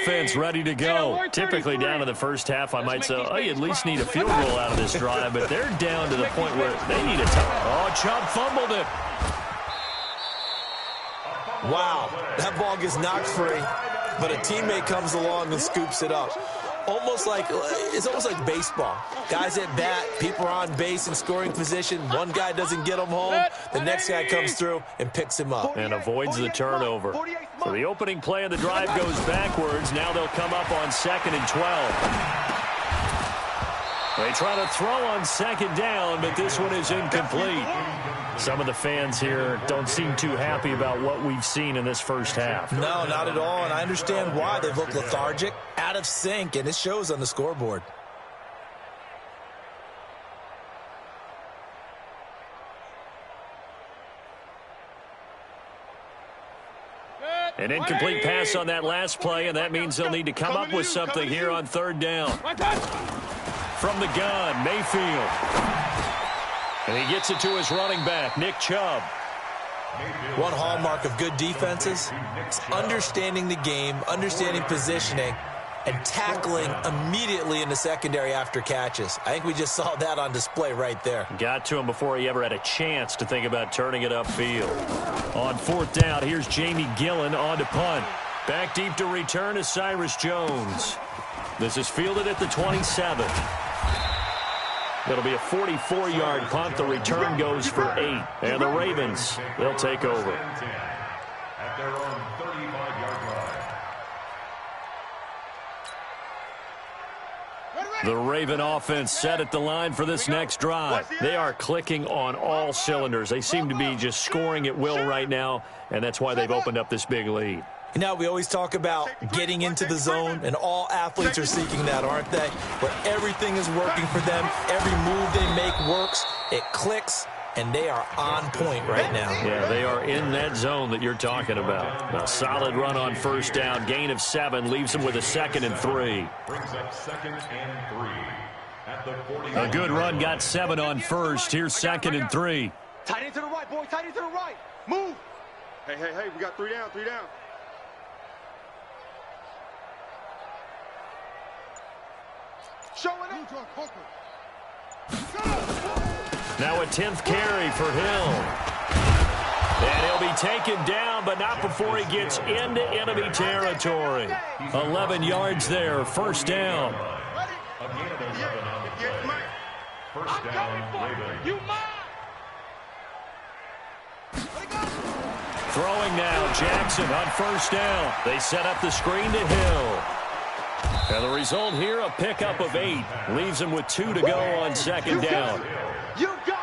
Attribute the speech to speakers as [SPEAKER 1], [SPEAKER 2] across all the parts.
[SPEAKER 1] offense ready to go. Typically down to the first half, I might say, oh, you at least need a field goal out of this drive, but they're down to the point where they need a touchdown. Oh, Chubb fumbled it.
[SPEAKER 2] Wow, that ball gets knocked free, but a teammate comes along and scoops it up. It's almost like baseball. Guys at bat, people are on base in scoring position. One guy doesn't get him home. The next guy comes through and picks him up.
[SPEAKER 1] And avoids the turnover. So the opening play of the drive goes backwards. Now they'll come up on 2nd and 12. They try to throw on 2nd down, but this one is incomplete. Some of the fans here don't seem too happy about what we've seen in this first half.
[SPEAKER 2] No, not at all, and I understand why. They've looked lethargic, out of sync, and it shows on the scoreboard.
[SPEAKER 1] An incomplete pass on that last play, and that means they'll need to come up with something here on 3rd down. From the gun, Mayfield. And he gets it to his running back, Nick Chubb.
[SPEAKER 2] One hallmark of good defenses is understanding the game, understanding positioning, and tackling immediately in the secondary after catches. I think we just saw that on display right there.
[SPEAKER 1] Got to him before he ever had a chance to think about turning it upfield. On 4th down, here's Jamie Gillen on to punt. Back deep to return is Cyrus Jones. This is fielded at the 27. It'll be a 44-yard punt. The return goes for 8. And the Ravens, they'll take over.
[SPEAKER 3] At their own 35-yard line.
[SPEAKER 1] The Raven offense set at the line for this next drive. They are clicking on all cylinders. They seem to be just scoring at will right now, and that's why they've opened up this big lead.
[SPEAKER 2] You know, we always talk about getting into the zone, and all athletes are seeking that, aren't they? Where everything is working for them, every move they make works, it clicks, and they are on point right now.
[SPEAKER 1] Yeah, they are in that zone that you're talking about. A solid run on 1st down, gain of 7, leaves them with a 2nd and 3.
[SPEAKER 3] Brings up 2nd and 3. At the 40.
[SPEAKER 1] A good run, got 7 on 1st. Here's 2nd and 3.
[SPEAKER 4] Tight end to the right, boy, tight end to the right. Move. Hey, we got 3 down, 3 down.
[SPEAKER 1] Now a 10th carry for Hill. And he'll be taken down, but not before he gets into enemy territory. 11 yards there, 1st down.
[SPEAKER 3] First down, Ravens.
[SPEAKER 1] Throwing now, Jackson on 1st down. They set up the screen to Hill. And the result here, a pickup of 8. Leaves him with 2 to go on 2nd down.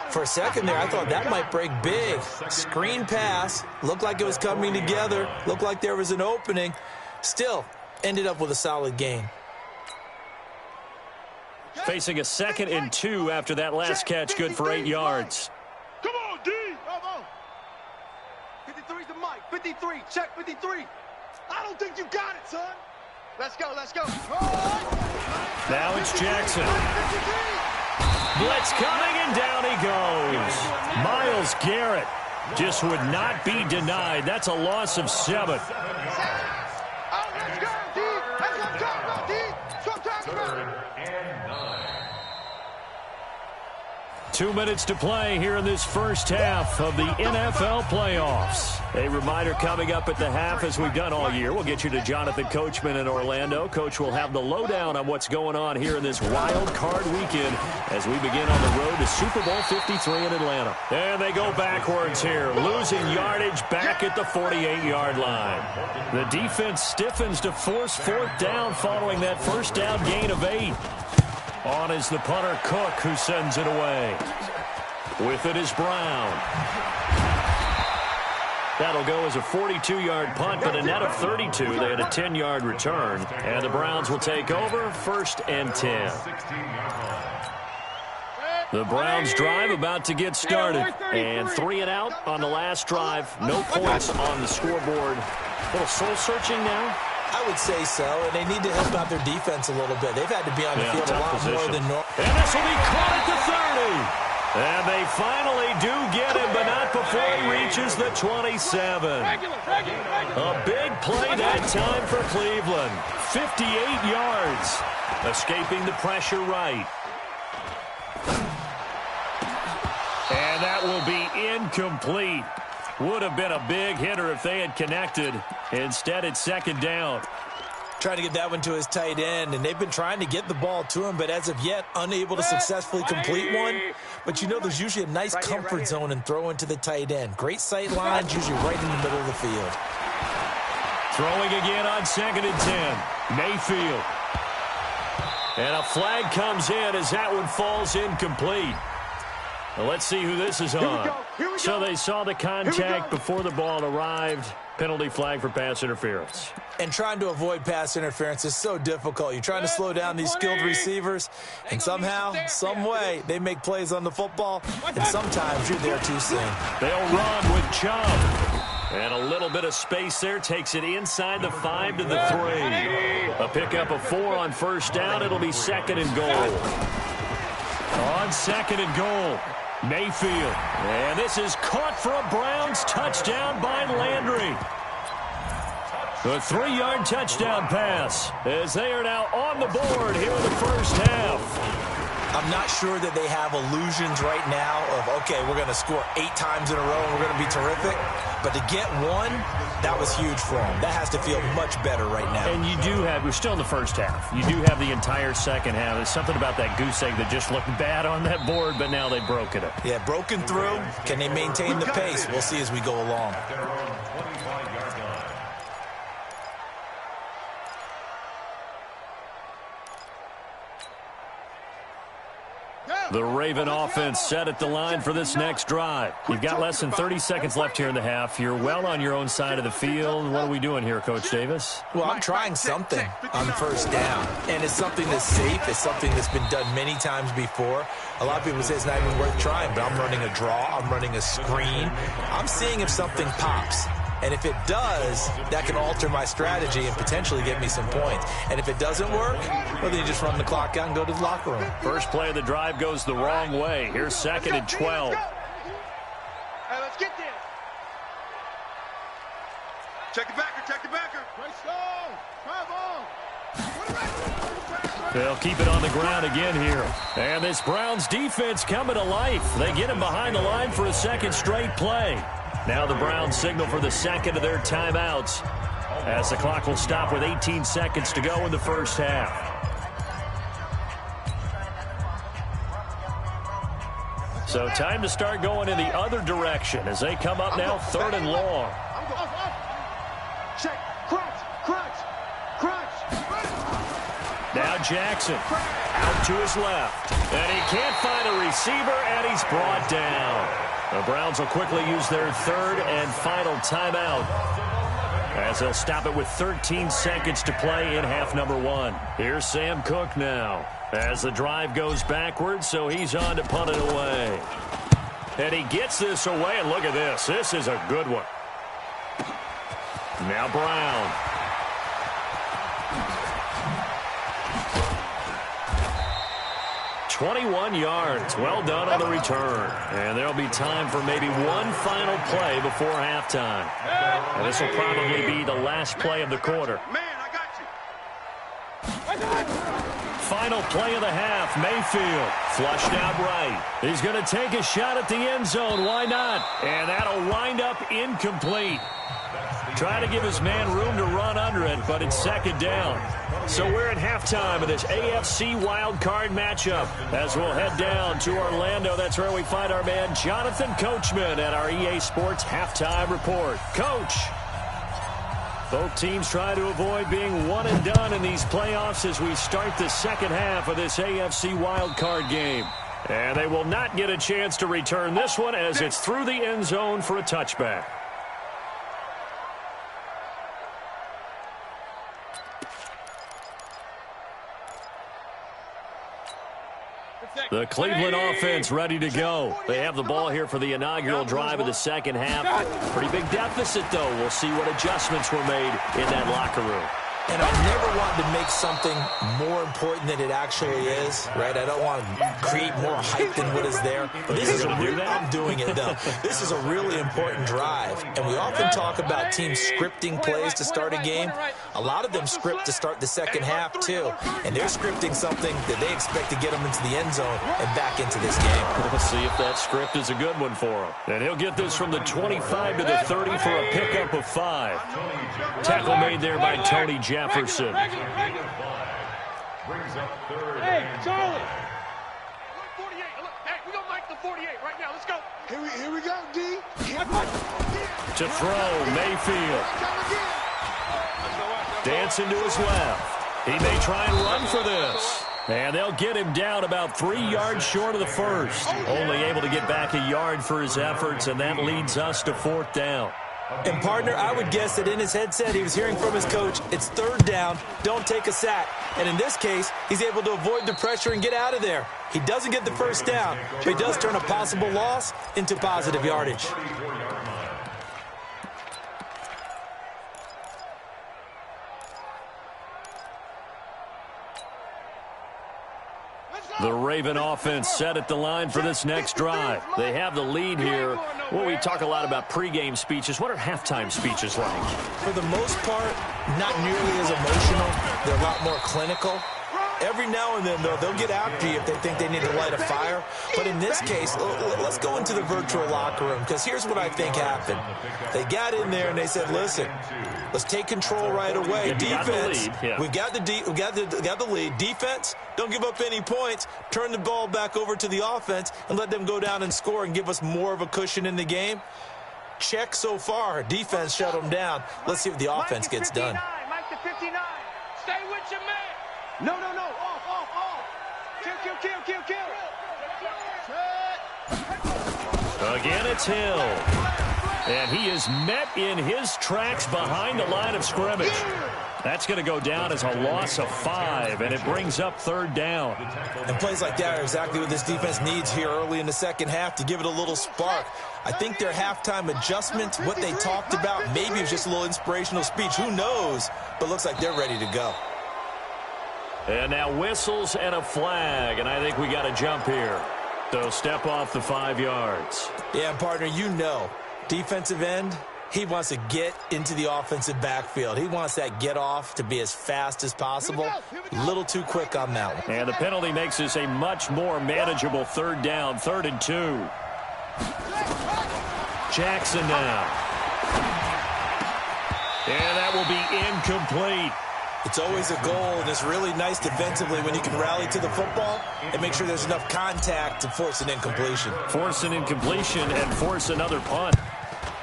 [SPEAKER 2] For a second there, I thought that might break big. Screen pass. Looked like it was coming together. Looked like there was an opening. Still, ended up with a solid gain.
[SPEAKER 1] Facing a 2nd and 2 after that last catch, good for 8 yards.
[SPEAKER 4] Come on, D. 53's the mic. 53. Check 53. I don't think you got it, son. Let's go, let's go.
[SPEAKER 1] Now it's Jackson. Blitz coming, and down he goes. Myles Garrett just would not be denied. That's a loss of 7.
[SPEAKER 4] Let's go, D. That's what I'm talking about, D. That's what I'm talking about.
[SPEAKER 3] 3rd and 9.
[SPEAKER 1] 2 minutes to play here in this first half of the NFL playoffs. A reminder coming up at the half, as we've done all year. We'll get you to Jonathan Coachman in Orlando. Coach will have the lowdown on what's going on here in this wild card weekend as we begin on the road to Super Bowl 53 in Atlanta. And they go backwards here, losing yardage back at the 48-yard line. The defense stiffens to force 4th down following that 1st down gain of 8. On is the punter, Cook, who sends it away. With it is Brown. That'll go as a 42-yard punt, but a net of 32. They had a 10-yard return. And the Browns will take over, 1st and 10. The Browns drive about to get started. And 3 and out on the last drive. No points on the scoreboard. A little soul-searching now.
[SPEAKER 2] I would say so, and they need to help out their defense a little bit. They've had to be on the field a lot more than normal.
[SPEAKER 1] And this will be caught at the 30. And they finally do get him, but not before he reaches the 27. A big play that time for Cleveland. 58 yards. Escaping the pressure right. And that will be incomplete. Would have been a big hitter if they had connected. Instead, it's second down.
[SPEAKER 2] Trying to get that one to his tight end, and they've been trying to get the ball to him, but as of yet, unable to successfully complete one. But you know there's usually a nice comfort zone in throwing to the tight end. Great sight lines, usually right in the middle of the field.
[SPEAKER 1] Throwing again on 2nd and 10. Mayfield. And a flag comes in as that one falls incomplete. Well, let's see who this is on. So they saw the contact before the ball arrived. Penalty flag for pass interference.
[SPEAKER 2] And trying to avoid pass interference is so difficult. You're trying to slow down these skilled receivers, and somehow, some way, they make plays on the football, and sometimes you're there too soon.
[SPEAKER 1] They'll run with Chubb. And a little bit of space there takes it inside the 5 to the 3. A pickup of 4 on first down. It'll be 2nd and goal. On 2nd and goal, Mayfield. And this is caught for a Browns touchdown by Landry. A 3-yard touchdown pass as they are now on the board here in the first half.
[SPEAKER 2] I'm not sure that they have illusions right now of, okay, we're going to score 8 times in a row and we're going to be terrific. But to get one, that was huge for them. That has to feel much better right now.
[SPEAKER 1] And you do have, we're still in the first half. You do have the entire second half. There's something about that goose egg that just looked bad on that board, but now they've broken it.
[SPEAKER 2] Yeah, broken through. Can they maintain the pace? We'll see as we go along.
[SPEAKER 1] The Raven offense set at the line for this next drive. You've got less than 30 seconds left here in the half. You're well on your own side of the field. What are we doing here, Coach Davis?
[SPEAKER 2] Well, I'm trying something on first down, and it's something that's safe. It's something that's been done many times before. A lot of people say it's not even worth trying, but I'm running a draw. I'm running a screen. I'm seeing if something pops. And if it does, that can alter my strategy and potentially get me some points. And if it doesn't work, well, then you just run the clock out and go to the locker room.
[SPEAKER 1] First play of the drive goes the wrong way. Here's 2nd and 12.
[SPEAKER 4] Hey, let's get there. Check the backer, check the backer.
[SPEAKER 1] They'll keep it on the ground again here. And this Browns defense coming to life. They get him behind the line for a second straight play. Now the Browns signal for the second of their timeouts as the clock will stop with 18 seconds to go in the first half. So time to start going in the other direction as they come up now 3rd and long.
[SPEAKER 4] Check, crunch.
[SPEAKER 1] Now Jackson out to his left. And he can't find a receiver, and he's brought down. The Browns will quickly use their 3rd and final timeout as they'll stop it with 13 seconds to play in half number 1. Here's Sam Cook now as the drive goes backwards, so he's on to punt it away. And he gets this away, and look at this. This is a good one. Now Brown. 21 yards. Well done on the return. And there'll be time for maybe one final play before halftime. And this will probably be the last play of the quarter.
[SPEAKER 4] Man, I got you.
[SPEAKER 1] Final play of the half. Mayfield flushed out right. He's going to take a shot at the end zone. Why not? And that'll wind up incomplete. Trying to give his man room to run under it, but it's second down. So we're at halftime of this AFC wildcard matchup as we'll head down to Orlando. That's where we find our man Jonathan Coachman at our EA Sports Halftime Report. Coach, both teams try to avoid being one and done in these playoffs as we start the second half of this AFC wildcard game. And they will not get a chance to return this one as it's through the end zone for a touchback. The Cleveland offense ready to go. They have the ball here for the inaugural drive of the second half. Pretty big deficit, though. We'll see what adjustments were made in that locker room.
[SPEAKER 2] And I never wanted to make something more important than it actually is, right? I don't want to create more hype than what is there. But this is I'm doing it, though. This is a really important drive. And we often talk about teams scripting plays to start a game. A lot of them script to start the second half, too. And they're scripting something that they expect to get them into the end zone and back into this game.
[SPEAKER 1] Let's see if that script is a good one for him. And he'll get this from the 25 to the 30 for a pickup of 5. Tackle made there by Tony Jefferson.
[SPEAKER 3] Brings up third. Hey, Charlie.
[SPEAKER 4] 48. Hey, we're going to make the 48 right now. Let's go. Here we go, D.
[SPEAKER 1] To throw, Mayfield. Dancing to his left. He may try and run for this. And they'll get him down about 3 yards short of the first. Only able to get back a yard for his efforts, and that leads us to 4th down.
[SPEAKER 2] And, partner, I would guess that in his headset he was hearing from his coach, it's 3rd down, don't take a sack. And in this case, he's able to avoid the pressure and get out of there. He doesn't get the first down, but he does turn a possible loss into positive yardage.
[SPEAKER 1] The Raven offense set at the line for this next drive. They have the lead here. Well, we talk a lot about pregame speeches. What are halftime speeches like?
[SPEAKER 2] For the most part, not nearly as emotional. They're a lot more clinical. Every now and then, though, they'll get after you if they think they need to light a fire. But in this case, let's go into the virtual locker room, because here's what I think happened. They got in there and they said, listen, let's take control right away. Defense, we got the lead. Defense, don't give up any points. Turn the ball back over to the offense and let them go down and score and give us more of a cushion in the game. Check so far. Defense shut them down. Let's see what the offense gets done.
[SPEAKER 4] Mike to 59. Stay with your man. No. Off. Kill.
[SPEAKER 1] Again, it's Hill. And he is met in his tracks behind the line of scrimmage. That's going to go down as a loss of 5, and it brings up 3rd down.
[SPEAKER 2] And plays like that are exactly what this defense needs here early in the second half to give it a little spark. I think their halftime adjustment, what they talked about, maybe it was just a little inspirational speech. Who knows? But looks like they're ready to go.
[SPEAKER 1] And now whistles and a flag, and I think we got to jump here. So step off the 5 yards.
[SPEAKER 2] Yeah, partner, you know, defensive end, he wants to get into the offensive backfield. He wants that get off to be as fast as possible. A little too quick on that one.
[SPEAKER 1] And the penalty makes this a much more manageable 3rd down, 3rd and 2. Jackson now. And that will be incomplete.
[SPEAKER 2] It's always a goal, and it's really nice defensively when you can rally to the football and make sure there's enough contact to force an incompletion.
[SPEAKER 1] Force an incompletion and force another punt.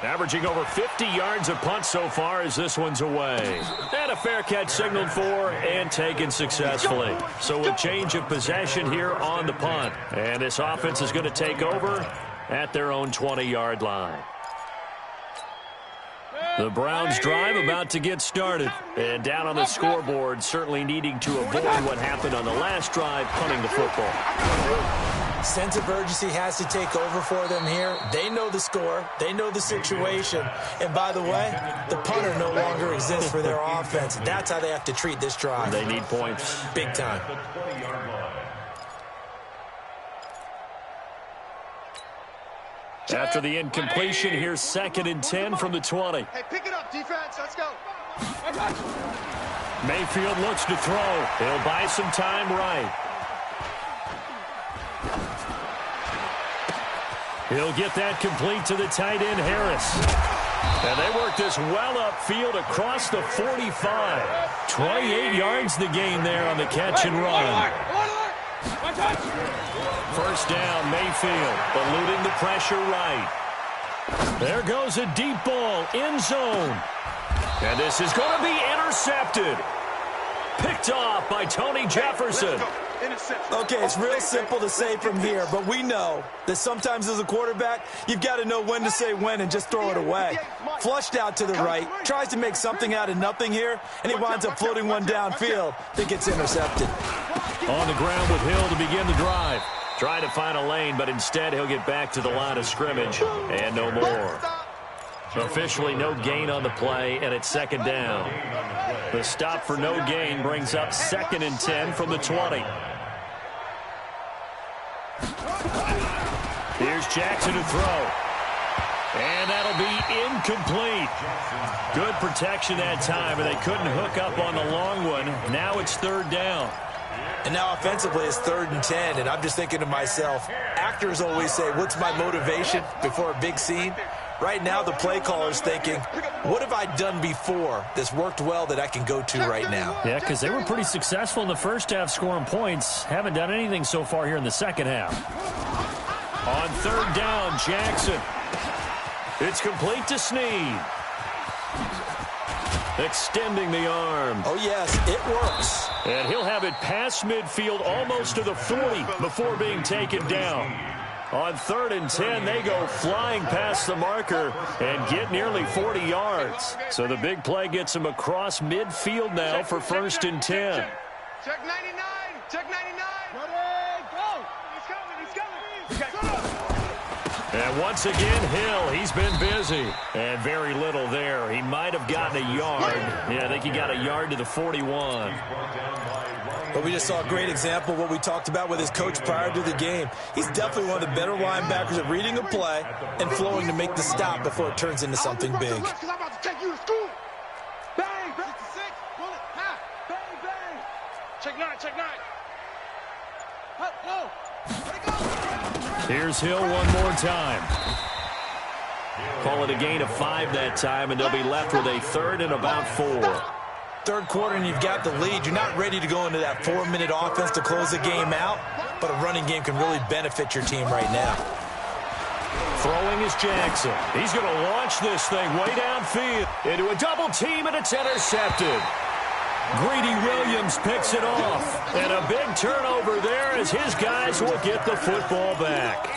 [SPEAKER 1] Averaging over 50 yards a punt so far as this one's away. And a fair catch signaled for and taken successfully. So a change of possession here on the punt. And this offense is going to take over at their own 20-yard line. The Browns drive about to get started. And down on the scoreboard, certainly needing to avoid what happened on the last drive, punting the football.
[SPEAKER 2] Sense of urgency has to take over for them here. They know the score. They know the situation. And by the way, the punter no longer exists for their offense. That's how they have to treat this drive.
[SPEAKER 1] They need points.
[SPEAKER 2] Big time.
[SPEAKER 1] After the incompletion, here's 2nd and 10 from the 20.
[SPEAKER 4] Hey, pick it up, defense. Let's go.
[SPEAKER 1] Mayfield looks to throw. He'll buy some time right. He'll get that complete to the tight end, Harris. And they work this well upfield across the 45. 28 yards the gain there on the catch and run. First down, Mayfield, eluding the pressure right. There goes a deep ball, end zone. And this is going to be intercepted. Picked off by Tony Jefferson.
[SPEAKER 2] Okay, it's real simple to say from here, but we know that sometimes as a quarterback, you've got to know when to say when and just throw it away. Flushed out to the right, tries to make something out of nothing here, and he winds up floating one downfield that gets intercepted.
[SPEAKER 1] On the ground with Hill to begin the drive. Trying to find a lane, but instead he'll get back to the line of scrimmage and no more. Officially no gain on the play, and it's second down. The stop for no gain brings up 2nd and 10 from the 20. Here's Jackson to throw. And that'll be incomplete. Good protection that time, and they couldn't hook up on the long one. Now it's 3rd down.
[SPEAKER 2] And now offensively it's 3rd and 10, and I'm just thinking to myself, actors always say, what's my motivation before a big scene? Right now the play caller's thinking, what have I done before that's worked well that I can go to right now?
[SPEAKER 1] Yeah, because they were pretty successful in the first half scoring points. Haven't done anything so far here in the second half. On 3rd down, Jackson. It's complete to Snead. Extending the arm.
[SPEAKER 2] Oh, yes, it works.
[SPEAKER 1] And he'll have it past midfield almost to the 40 before being taken down. On 3rd and 10, they go flying past the marker and get nearly 40 yards. So the big play gets them across midfield now for 1st and 10.
[SPEAKER 4] Check 99. Check 99. Ready, go. He's coming.
[SPEAKER 1] And once again, Hill, he's been busy. And very little there. He might have gotten a yard. Yeah, I think he got a yard to the 41.
[SPEAKER 2] But we just saw a great example of what we talked about with his coach prior to the game. He's definitely one of the better linebackers at reading a play and flowing to make the stop before it turns into something big.
[SPEAKER 4] I'm about to take you to school. Bang, 56, bullet, ha, bang, bang. Check 9, check 9. Go.
[SPEAKER 1] Here's Hill one more time. Call it a gain of 5 that time, and they'll be left with a 3rd and about 4.
[SPEAKER 2] Third quarter and you've got the lead. You're not ready to go into that 4-minute offense to close the game out, but a running game can really benefit your team right now.
[SPEAKER 1] Throwing is Jackson. He's going to launch this thing way downfield into a double team, and it's intercepted. Greedy Williams picks it off, and a big turnover there as his guys will get the football back.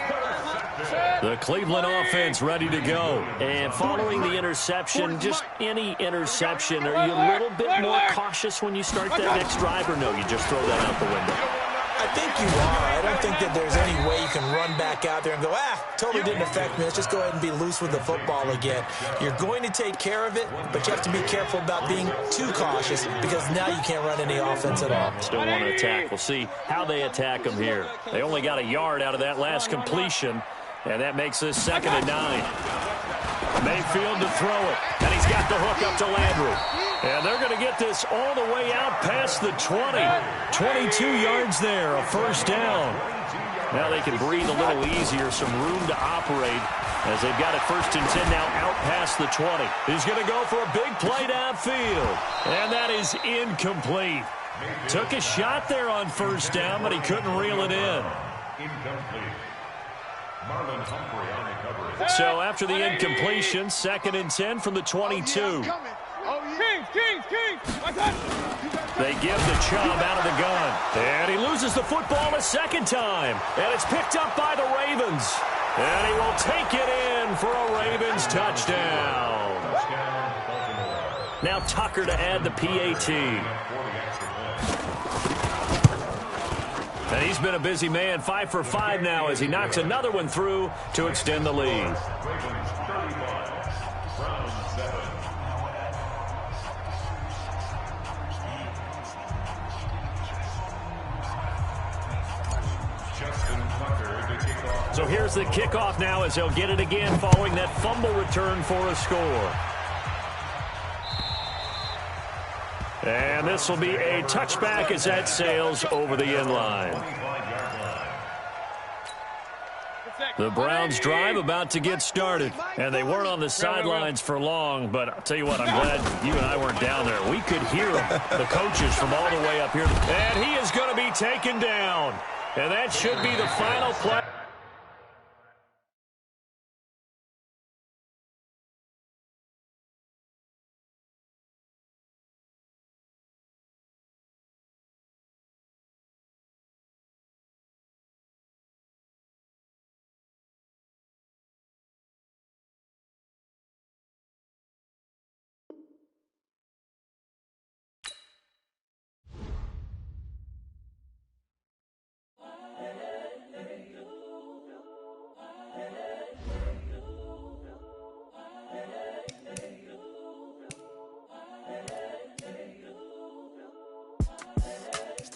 [SPEAKER 1] The Cleveland offense ready to go. And following the interception, just any interception, are you a little bit more cautious when you start that next drive, or no, you just throw that out the window?
[SPEAKER 2] I think you are. I don't think that there's any way you can run back out there and go, totally didn't affect me. Let's just go ahead and be loose with the football again. You're going to take care of it, but you have to be careful about being too cautious because now you can't run any offense at all.
[SPEAKER 1] Still want to attack. We'll see how they attack them here. They only got a yard out of that last completion, and that makes this 2nd and 9. Mayfield to throw it, and he's got the hook up to Landry. And they're going to get this all the way out past the 20. 22 yards there, a 1st down. Now they can breathe a little easier, some room to operate as they've got it 1st and 10 now out past the 20. He's going to go for a big play downfield, and that is incomplete. Took a shot there on 1st down, but he couldn't reel it in. So after the incompletion, 2nd and 10 from the 22. They give the Chubb out of the gun. And he loses the football a 2nd time. And it's picked up by the Ravens. And he will take it in for a Ravens touchdown. Now Tucker to add the PAT. And he's been a busy man, 5 for 5 now as he knocks another one through to extend the lead. So here's the kickoff now as they'll get it again following that fumble return for a score. And this will be a touchback as that sails over the end line. The Browns drive about to get started. And they weren't on the sidelines for long, but I'll tell you what, I'm glad you and I weren't down there. We could hear them, the coaches from all the way up here. And he is going to be taken down. And that should be the final play.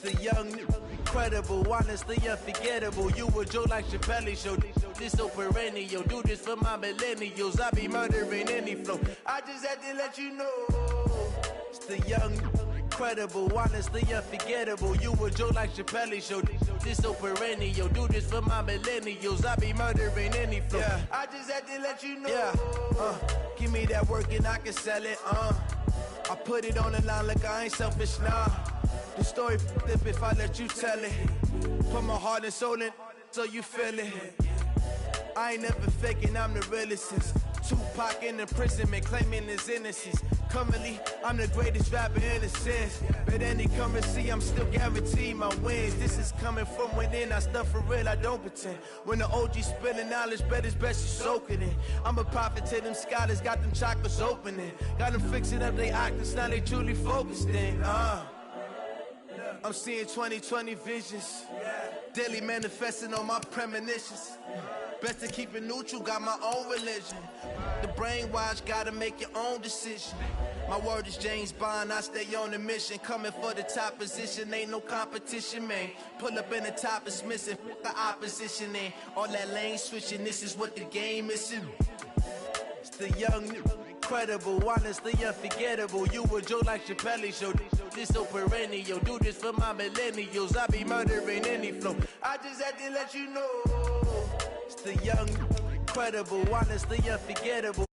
[SPEAKER 5] the young, incredible, honestly unforgettable. You a Joe like Chappelle show. This so perennial. Do this for my millennials. I be murdering any flow. I just had to let you know. It's the young, incredible, honestly unforgettable. You a Joe like Chappelle show. This so perennial. Do this for my millennials. I be murdering any flow. Yeah. I just had to let you know. Yeah. Give me that work and I can sell it. I put it on the line like I ain't selfish, nah. The story f***ed if I let you tell it. Put my heart and soul in so you feel it. I ain't never faking, I'm the realest since Tupac in imprisonment, claiming his innocence. Currently, I'm the greatest rapper in a sense. But any currency, I'm still guaranteed my wins. This is coming from within, I stuff for real, I don't pretend. When the OG spilling knowledge, bet it's best you soak it in. I'm a prophet to them scholars, got them chakras opening. Got them fixing up they octaves, now they truly focused in. I'm seeing 2020 visions, daily manifesting on my premonitions. Best to keep it neutral, got my own religion. The brainwash, gotta make your own decision. My word is James Bond, I stay on the mission. Coming for the top position, ain't no competition, man. Pull up in the top is missing, the opposition ain't. All that lane switching, this is what the game is. It's the young, incredible, honestly unforgettable. You a Joe like Chappelle show. This so perennial. Do this for my millennials. I be murdering any flow. I just had to let you know. It's the young, incredible, honestly unforgettable.